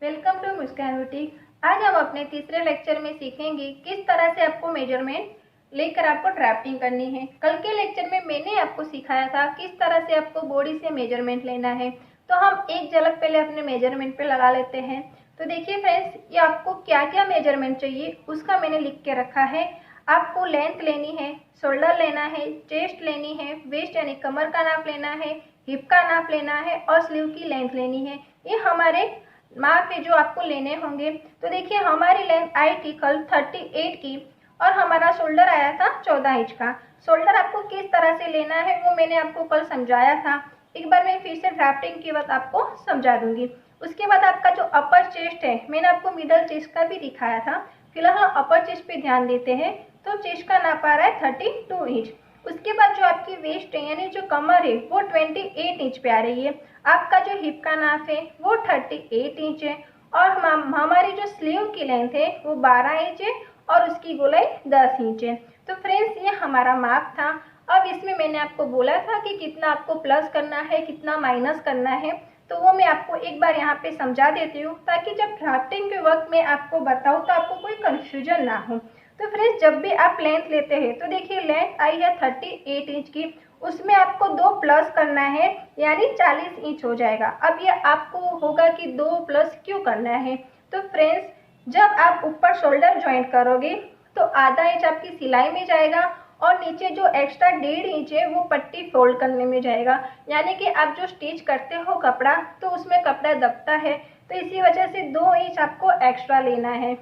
Welcome to Muskan boutique. आज हम अपने तीसरे लेक्चर में सीखेंगे किस तरह से आपको मेजरमेंट लेकर आपको ड्राफ्टिंग करनी है। कल के लेक्चर में मैंने आपको सिखाया था किस तरह से आपको बॉडी से मेजरमेंट लेना है। तो हम एक झलक पहले अपने मेजरमेंट पे लगा लेते हैं। तो देखिए फ्रेंड्स, ये आपको क्या क्या मेजरमेंट चाहिए उसका मैंने लिख के रखा है। आपको लेंथ लेनी है, शोल्डर लेना है, चेस्ट लेनी है, वेस्ट यानी कमर का नाप लेना है, हिप का नाप लेना है और स्लीव की लेंथ लेनी है। ये हमारे माप है जो आपको लेने होंगे। तो देखिए, हमारी लेंथ आई थी कल 38 की और हमारा शोल्डर आया था 14 इंच का। शोल्डर आपको किस तरह से लेना है वो मैंने आपको कल समझाया था। एक बार मैं फिर से ड्राफ्टिंग की बात आपको समझा दूंगी। उसके बाद आपका जो अपर चेस्ट है, मैंने आपको मिडल चेस्ट का भी दिखाया था। फिलहाल हम अपर चेस्ट पे ध्यान देते हैं। तो चेस्ट का नाप आ रहा है 32 इंच। उसके बाद जो आपकी वेस्ट है यानी जो कमर है वो 28 इंच पे आ रही है। आपका जो हिप का नाप है वो 38 इंच है और हमारी जो स्लीव की लेंथ है वो 12 इंच है और उसकी गोलाई 10 इंच है। तो फ्रेंड्स, ये हमारा माप था। अब इसमें मैंने आपको बोला था कि कितना आपको प्लस करना है, कितना माइनस करना है। तो वो मैं आपको एक बार यहाँ पे समझा देती हूँ ताकि जब ड्राफ्टिंग के वक्त मैं आपको बताऊँ तो आपको कोई कन्फ्यूजन ना हो। तो फ्रेंड्स, जब भी आप लेंथ लेते हैं तो देखिए लेंथ आई है 38 इंच की, उसमें आपको 2 प्लस करना है यानी 40 इंच हो जाएगा। अब ये आपको होगा कि 2 प्लस क्यों करना है। तो फ्रेंड्स, जब आप ऊपर शोल्डर ज्वाइंट करोगे तो आधा इंच आपकी सिलाई में जाएगा और नीचे जो एक्स्ट्रा 1.5 इंच है वो पट्टी फोल्ड करने में जाएगा। यानी कि आप जो स्टिच करते हो कपड़ा तो उसमें कपड़ा दबता है, तो इसी वजह से 2 इंच आपको एक्स्ट्रा लेना है।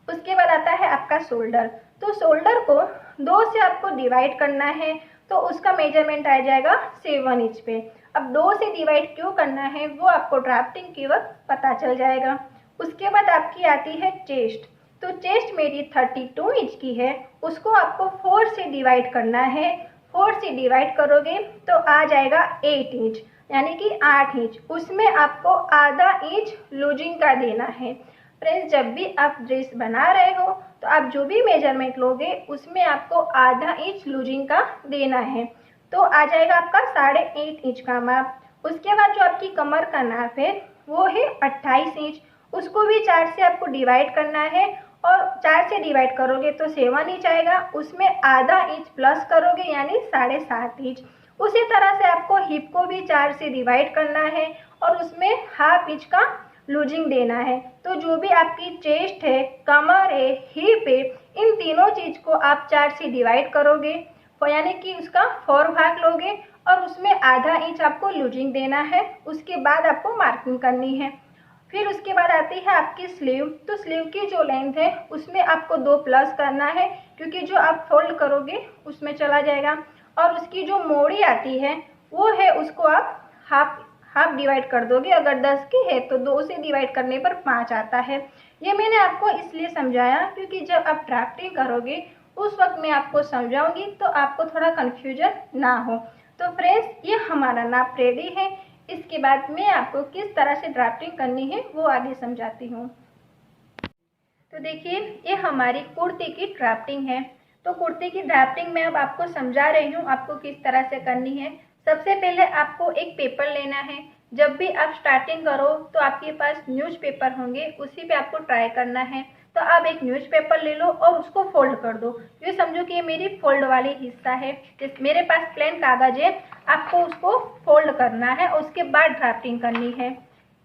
उसके बाद आता है आपका शोल्डर। तो शोल्डर को 2 से आपको डिवाइड करना है तो उसका मेजरमेंट आ जाएगा 7 इंच पे। अब 2 से डिवाइड क्यों करना है वो आपको ड्राफ्टिंग के वक्त पता चल जाएगा। उसके बाद आपकी आती है चेस्ट। तो चेस्ट मेरी 32 इंच की है, उसको आपको 4 से डिवाइड करना है। 4 से डिवाइड करोगे तो आ जाएगा 8 इंच यानी कि 8 इंच। उसमें आपको आधा इंच लूजिंग का देना है। फ्रेंड्स, जब भी आप ड्रेस बना रहे हो तो आप जो भी मेजरमेंट लोगे उसमें आपको आधा इंच लूजिंग का देना है। तो आ जाएगा आपका 8.5 इंच का माप। उसके बाद जो आपकी कमर का नाप है वो है 28 इंच। उसको भी 4 से आपको डिवाइड करना है और 4 से डिवाइड करोगे तो 7 इंच आएगा। उसमें आधा इंच प्लस करोगे यानी 7.5 इंच। उसी तरह से आपको हिप को भी 4 से डिवाइड करना है और उसमें हाफ इंच का लूजिंग देना है। तो जो भी आपकी चेस्ट है, कमर है, हिप है, इन तीनों चीज को आप 4 से डिवाइड करोगे यानी कि उसका 4 भाग लोगे और उसमें आधा इंच आपको लूजिंग देना है। उसके बाद आपको मार्किंग करनी है। फिर उसके बाद आती है आपकी स्लीव। तो स्लीव की जो लेंथ है उसमें आपको 2 प्लस करना है क्योंकि जो आप फोल्ड करोगे उसमें चला जाएगा। और उसकी जो मोड़ी आती है वो है, उसको आप हाफ डिवाइड कर दोगे। अगर 10 की है तो 2 से डिवाइड करने पर 5 आता है। ये मैंने आपको इसलिए समझाया क्योंकि जब आप ड्राफ्टिंग करोगे उस वक्त मैं आपको समझाऊंगी तो आपको थोड़ा कन्फ्यूजन ना हो। तो फ्रेंड्स, ये हमारा नाप रेडी है। इसके बाद मैं आपको किस तरह से ड्राफ्टिंग करनी है वो आगे समझाती हूँ। तो देखिए, ये हमारी कुर्ती की ड्राफ्टिंग है। तो कुर्ती की ड्राफ्टिंग मैं अब आपको समझा रही हूँ आपको किस तरह से करनी है। सबसे पहले आपको एक पेपर लेना है। जब भी आप स्टार्टिंग करो तो आपके पास न्यूज़पेपर होंगे, उसी पे आपको ट्राई करना है। तो आप एक न्यूज़पेपर ले लो और उसको फोल्ड कर दो। ये समझो कि ये मेरी फोल्ड वाली हिस्सा है। मेरे पास प्लेन कागज है, आपको उसको फोल्ड करना है और उसके बाद ड्राफ्टिंग करनी है।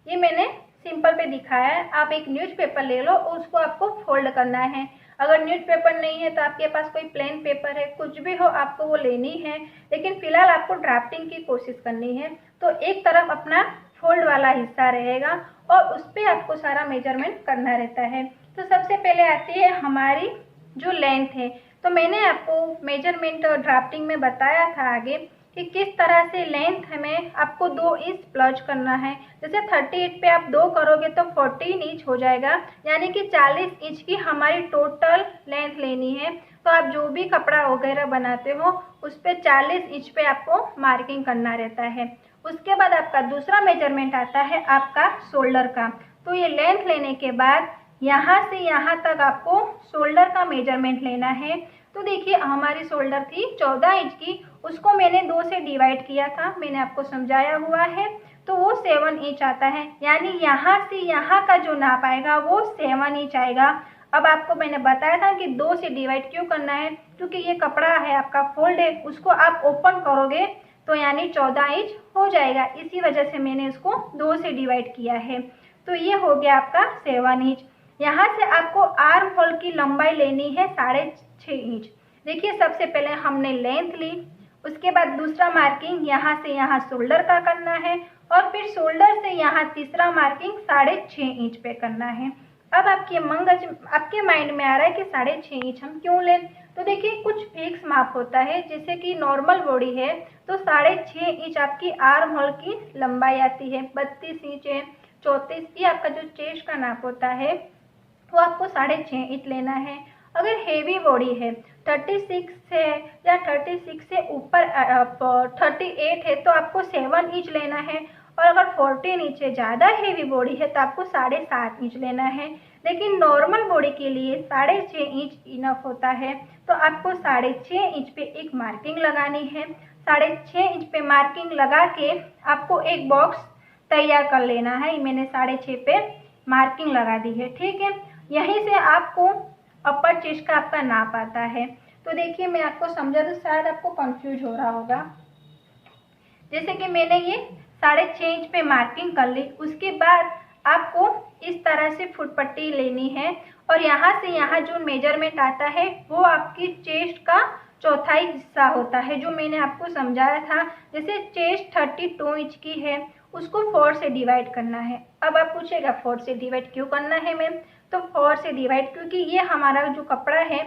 ये मैंने सिंपल पे दिखाया है। आप एक न्यूज़पेपर ले लो और उसको आपको फोल्ड करना है। अगर न्यूज़पेपर नहीं है तो आपके पास कोई प्लेन पेपर है, कुछ भी हो आपको वो लेनी है। लेकिन फिलहाल आपको ड्राफ्टिंग की कोशिश करनी है। तो एक तरफ अपना फोल्ड वाला हिस्सा रहेगा और उस पर आपको सारा मेजरमेंट करना रहता है। तो सबसे पहले आती है हमारी जो लेंथ है। तो मैंने आपको मेजरमेंट ड्राफ्टिंग में बताया था आगे कि किस तरह से लेंथ हमें आपको 2 इंच प्लस करना है। जैसे 38 पे आप 2 करोगे तो 14 इंच हो जाएगा यानी कि 40 इंच की हमारी टोटल लेंथ लेनी है। तो आप जो भी कपड़ा वगैरह बनाते हो उस पर 40 इंच पे आपको मार्किंग करना रहता है। उसके बाद आपका दूसरा मेजरमेंट आता है आपका शोल्डर का। तो ये लेंथ लेने के बाद यहाँ से यहाँ तक आपको शोल्डर का मेजरमेंट लेना है। तो देखिए, हमारी शोल्डर थी 14 इंच की, उसको मैंने 2 से डिवाइड किया था, मैंने आपको समझाया हुआ है। तो वो 7 इंच आता है, यानी यहाँ से यहाँ का जो नाप आएगा वो 7 इंच आएगा। अब आपको मैंने बताया था कि 2 से डिवाइड क्यों करना है, क्योंकि ये कपड़ा है आपका फोल्ड है, उसको आप ओपन करोगे तो यानी 14 इंच हो जाएगा, इसी वजह से मैंने इसको 2 से डिवाइड किया है। तो ये हो गया आपका 7 इंच। यहाँ से आपको आर्म होल की लंबाई लेनी है 6.5 इंच। देखिए सबसे पहले हमने लेंथ ली, उसके बाद दूसरा मार्किंग यहाँ से यहाँ शोल्डर का करना है और फिर शोल्डर से यहाँ तीसरा मार्किंग 6.5 इंच पे करना है। अब आपके माइंड में आ रहा है कि 6.5 इंच हम क्यों लें, तो देखिए कुछ फिक्स माप होता है, जैसे कि नॉर्मल बॉडी है तो 6.5 इंच आपकी आर्म होल की लंबाई आती है, 32 इंच है, 34, ये आपका जो चेस्ट का नाप होता है वो आपको 6.5 इंच लेना है। अगर हेवी बॉडी है 36 है या 36 से ऊपर 38 है तो आपको 7 इंच लेना है, और अगर 14 इंच से ज़्यादा हेवी बॉडी है तो आपको 7.5 इंच लेना है। लेकिन नॉर्मल बॉडी के लिए 6.5 इंच इनफ होता है, तो आपको 6.5 इंच पे एक मार्किंग लगानी है। 6.5 इंच पे मार्किंग लगा के आपको एक बॉक्स तैयार कर लेना है। मैंने 6.5 पे मार्किंग लगा दी है, ठीक है। यहीं से आपको अपर चेस्ट का आपका नाप आता है। तो देखिए मैं आपको समझा तो शायद आपको कंफ्यूज हो रहा होगा। जैसे कि मैंने ये 6.5 इंच पे मार्किंग कर ली, उसके बाद आपको इस तरह से फुट पट्टी लेनी है और यहाँ से यहाँ जो मेजरमेंट आता है वो आपकी चेस्ट का चौथाई हिस्सा होता है, जो मैंने आपको समझाया था। जैसे चेस्ट 32 इंच की है, उसको 4 से डिवाइड करना है। अब आप पूछेगा 4 से डिवाइड क्यों करना है मैम, तो 4 से डिवाइड क्योंकि ये हमारा जो कपड़ा है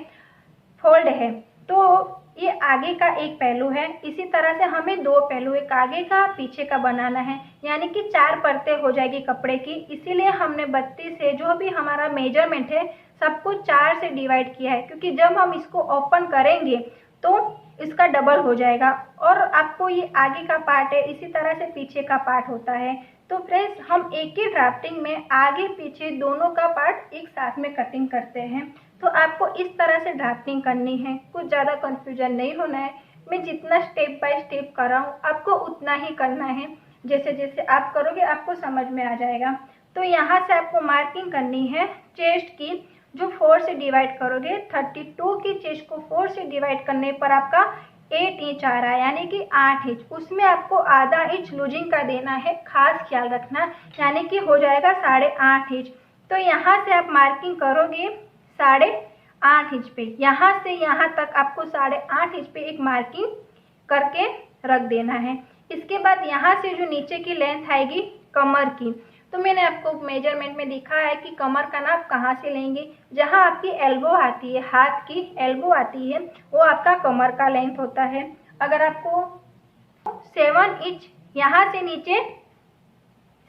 फोल्ड है, तो ये आगे का एक पहलू है, इसी तरह से हमें 2 पहलू, एक आगे का पीछे का बनाना है, यानी कि 4 परतें हो जाएगी कपड़े की। इसीलिए हमने 32 से जो भी हमारा मेजरमेंट है सबको 4 से डिवाइड किया है, क्योंकि जब हम इसको ओपन करेंगे तो इसका डबल हो जाएगा। और आपको ये आगे का पार्ट है, इसी तरह से पीछे का पार्ट होता है। तो फ्रेंड्स हम एक ही ड्राफ्टिंग में आगे पीछे दोनों का पार्ट एक साथ में कटिंग करते हैं। तो आपको इस तरह से ड्राफ्टिंग करनी है, कुछ ज़्यादा कंफ्यूजन नहीं होना है। मैं जितना स्टेप बाय स्टेप कर रहा हूँ आपको उतना ही करना है, जैसे जैसे आप करोगे आपको समझ में आ जाएगा। तो यहाँ से आपको मार्किंग करनी है चेस्ट की, जो 4 से डिवाइड करोगे, 32 की चेस्ट को 4 से डिवाइड करने पर आपका 8 इंच आ रहा है, यानी कि 8 इंच। उसमें आपको आधा इंच लूजिंग का देना है, खास ख्याल रखना, यानी कि हो जाएगा 8.5 इंच। तो यहाँ से आप मार्किंग करोगे 8.5 इंच पे, यहाँ से यहाँ तक आपको 8.5 इंच पे एक मार्किंग करके रख देना है। इसके बाद यहाँ से जो नीचे की लेंथ आएगी कमर की, तो मैंने आपको मेजरमेंट में दिखा है कि कमर का नाप कहाँ से लेंगे, जहाँ आपकी एल्बो आती है, हाथ की एल्बो आती है, वो आपका कमर का लेंथ होता है। अगर आपको 7 इंच यहाँ से नीचे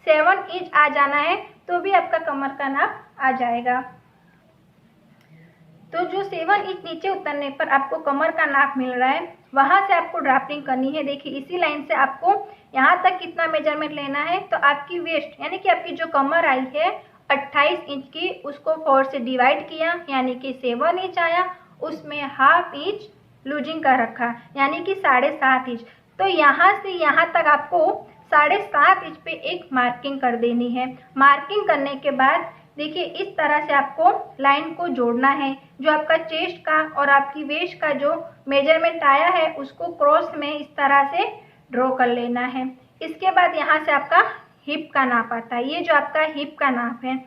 7 इंच आ जाना है तो भी आपका कमर का नाप आ जाएगा। तो जो 7 इंच नीचे उतरने पर आपको कमर का नाप मिल रहा है, वहाँ से आपको ड्राफ्टिंग करनी है। देखिए इसी लाइन से आपको यहाँ तक कितना मेजरमेंट लेना है, तो आपकी वेस्ट यानी कि आपकी जो कमर आई है 28 इंच की, उसको 4 से डिवाइड किया, यानी कि 7 इंच आया, उसमें हाफ इंच लूजिंग का रखा, यानी कि 7.5 इंच। तो यहाँ से यहाँ तक आपको 7.5 इंच पे एक मार्किंग कर देनी है। मार्किंग करने के बाद देखिए इस तरह से आपको लाइन को जोड़ना है, जो आपका चेस्ट का और आपकी वेस्ट का जो मेजरमेंट आया है उसको क्रॉस में इस तरह से ड्रॉ कर लेना है। इसके बाद यहाँ से आपका हिप का नाप आता है, ये जो आपका हिप का नाप है।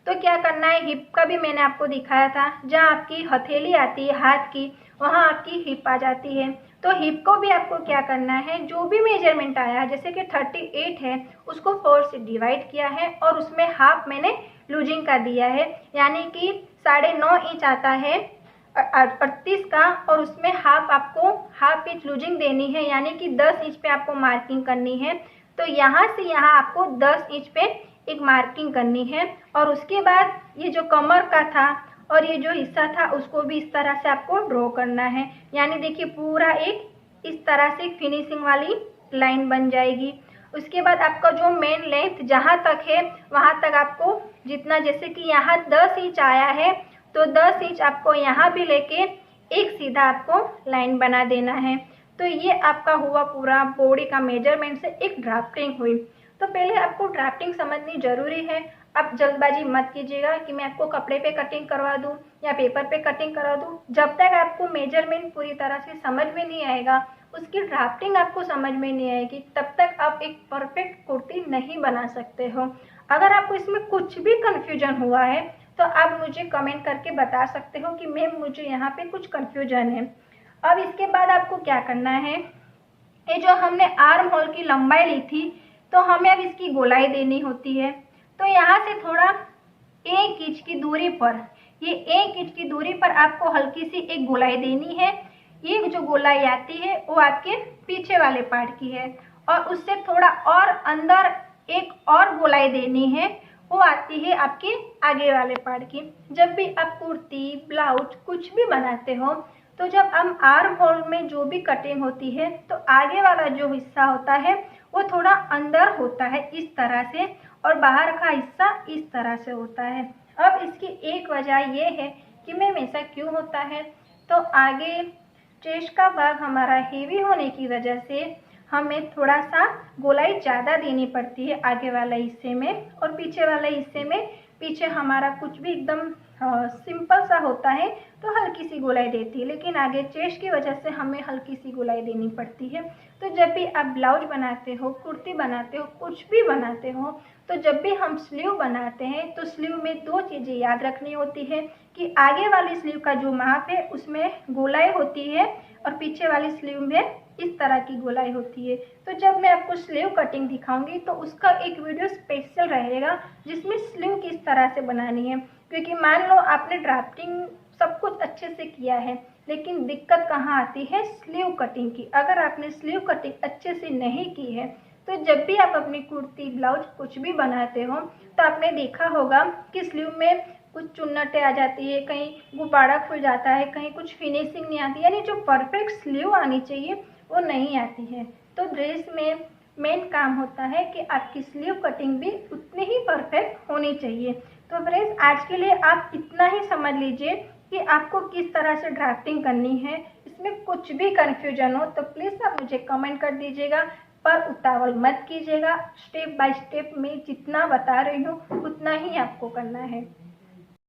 तो क्या करना है, हिप का भी मैंने आपको दिखाया था, जहाँ आपकी हथेली आती है हाथ की, वहाँ आपकी हिप आ जाती है। तो हिप को भी आपको क्या करना है, जो भी मेजरमेंट आया है, जैसे कि 38 है, उसको 4 से डिवाइड किया है और उसमें हाफ मैंने लूजिंग का दिया है, यानी कि 9.5 इंच आता है 38 का, और उसमें हाफ इंच लूजिंग देनी है, यानी कि 10 इंच पे आपको मार्किंग करनी है। तो यहाँ से यहाँ आपको 10 इंच पे एक मार्किंग करनी है। और उसके बाद ये जो कमर का था और ये जो हिस्सा था उसको भी इस तरह से आपको ड्रॉ करना है, यानी देखिए पूरा एक इस तरह से फिनिशिंग वाली लाइन बन जाएगी। उसके बाद आपका जो मेन लेंथ जहाँ तक है वहाँ तक आपको जितना, जैसे कि यहाँ 10 इंच आया है तो 10 इंच आपको यहाँ भी लेके एक सीधा आपको लाइन बना देना है। तो ये आपका हुआ पूरा बॉडी का मेजरमेंट से एक ड्राफ्टिंग हुई। तो पहले आपको ड्राफ्टिंग समझनी जरूरी है। आप जल्दबाजी मत कीजिएगा कि मैं आपको कपड़े पे कटिंग करवा दूं या पेपर पे कटिंग करवा दूं। जब तक आपको मेजरमेंट पूरी तरह से समझ में नहीं आएगा, उसकी ड्राफ्टिंग आपको समझ में नहीं आएगी, तब तक आप एक परफेक्ट कुर्ती नहीं बना सकते हो। अगर आपको इसमें कुछ भी कंफ्यूजन हुआ है तो आप मुझे कमेंट करके बता सकते हो कि मैम मुझे यहाँ पे कुछ कंफ्यूजन है। अब इसके बाद आपको क्या करना है, ये जो हमने आर्म होल की लंबाई ली थी तो हमें अब इसकी गोलाई देनी होती है। तो यहाँ से थोड़ा 1 इंच की दूरी पर, ये 1 इंच की दूरी पर आपको हल्की सी एक गोलाई देनी है। ये जो गोलाई आती है वो आपके पीछे वाले पार्ट की है, और उससे थोड़ा और अंदर एक और गोलाई देनी है, वो आती है आपके आगे वाले पार्ट की। जब भी आप कुर्ती, ब्लाउज कुछ भी बनाते हो तो जब हम आर्म होल में जो भी कटिंग होती है तो आगे वाला जो हिस्सा होता है वो थोड़ा अंदर होता है इस तरह से, और बाहर का हिस्सा इस तरह से होता है। अब इसकी एक वजह ये है कि मैम ऐसा क्यों होता है, तो आगे चेस्ट का भाग हमारा हेवी होने की वजह से हमें थोड़ा सा गोलाई ज़्यादा देनी पड़ती है आगे वाले हिस्से में, और पीछे वाले हिस्से में पीछे हमारा कुछ भी एकदम सिंपल सा होता है तो हल्की सी गोलाई देती है, लेकिन आगे चेस्ट की वजह से हमें हल्की सी गोलाई देनी पड़ती है। तो जब भी आप ब्लाउज बनाते हो, कुर्ती बनाते हो, कुछ भी बनाते हो, तो जब भी हम स्लीव बनाते हैं तो स्लीव में 2 चीज़ें याद रखनी होती है कि आगे वाली स्लीव का जो माप है उसमें गोलाई होती है और पीछे वाली स्लीव में इस तरह की गोलाई होती है। तो जब मैं आपको स्लीव कटिंग दिखाऊंगी तो उसका एक वीडियो स्पेशल रहेगा जिसमें स्लीव किस तरह से बनानी है, क्योंकि मान लो आपने ड्राफ्टिंग सब कुछ अच्छे से किया है लेकिन दिक्कत कहाँ आती है, स्लीव कटिंग की। अगर आपने स्लीव कटिंग अच्छे से नहीं की है तो जब भी आप अपनी कुर्ती, ब्लाउज कुछ भी बनाते हो तो आपने देखा होगा कि स्लीव में कुछ चुन्नटें आ जाती है, कहीं गुब्बारा खुल जाता है, कहीं कुछ फिनिशिंग नहीं आती, यानी जो परफेक्ट स्लीव आनी चाहिए वो नहीं आती है। तो ड्रेस में मेन काम होता है कि आपकी स्लीव कटिंग भी उतनी ही परफेक्ट होनी चाहिए। तो फ्रेंड्स, आज के लिए आप इतना ही समझ लीजिए कि आपको किस तरह से ड्राफ्टिंग करनी है। इसमें कुछ भी कन्फ्यूजन हो तो प्लीज़ आप मुझे कमेंट कर दीजिएगा, पर उतावल मत कीजिएगा। स्टेप बाय स्टेप मैं जितना बता रही हूँ उतना ही आपको करना है।